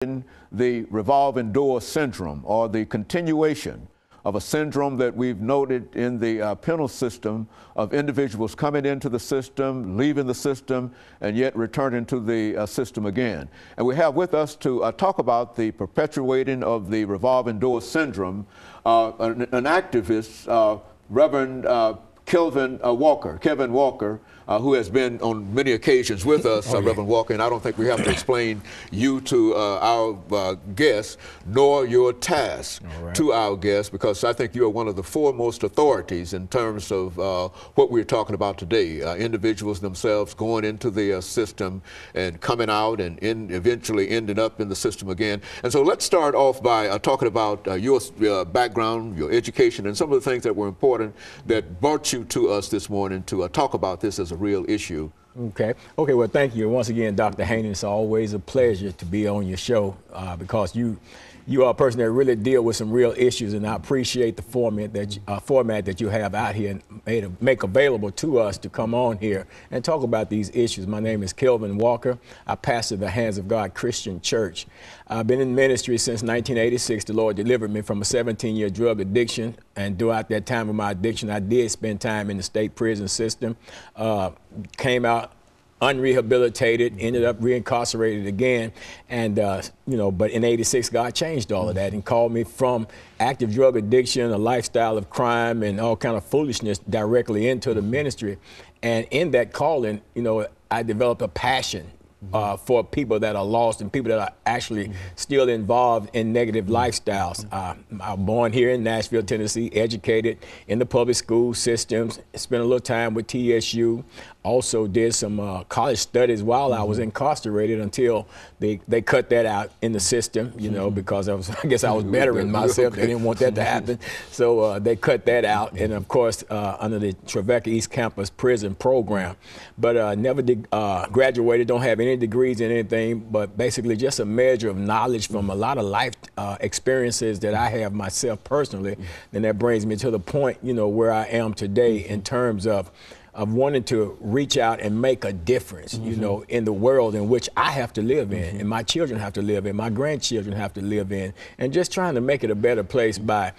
the revolving door syndrome, or the continuation of a syndrome that we've noted in the penal system of individuals coming into the system, leaving the system, and yet returning to the system again. And we have with us to talk about the perpetuating of the revolving door syndrome an activist, Reverend Kevin Walker, who has been on many occasions with us, Reverend Walker, and I don't think we have to explain you to our guests, nor your task to our guests, because I think you are one of the foremost authorities in terms of what we're talking about today. Individuals themselves going into the system and coming out and eventually ending up in the system again. And so let's start off by talking about your background, your education, and some of the things that were important that brought you to us this morning to talk about this as a real issue. Okay, well, thank you once again, Dr. Haney. It's always a pleasure to be on your show because you are a person that really deal with some real issues, and I appreciate the format that you have out here and make available to us to come on here and talk about these issues. My name is Kevin Walker. I pastor the Hands of God Christian Church. I've been in ministry since 1986. The Lord delivered me from a 17-year drug addiction, and throughout that time of my addiction, I did spend time in the state prison system. Came out unrehabilitated, ended up reincarcerated again, and but in '86 God changed all of that and called me from active drug addiction, a lifestyle of crime and all kind of foolishness directly into the ministry. And in that calling, I developed a passion for people that are lost and people that are actually still involved in negative lifestyles. I'm born here in Nashville, Tennessee, educated in the public school systems, spent a little time with TSU, also did some college studies while I was incarcerated until they cut that out in the system, because I guess I was bettering myself. They didn't want that to happen. So they cut that out, and of course under the Trevecca East Campus prison program. But never graduated, don't have any degrees in anything, but basically just a measure of knowledge from a lot of life experiences that I have myself personally. And that brings me to the point, where I am today in terms of wanting to reach out and make a difference, in the world in which I have to live in, and my children have to live in, my grandchildren have to live in, and just trying to make it a better place by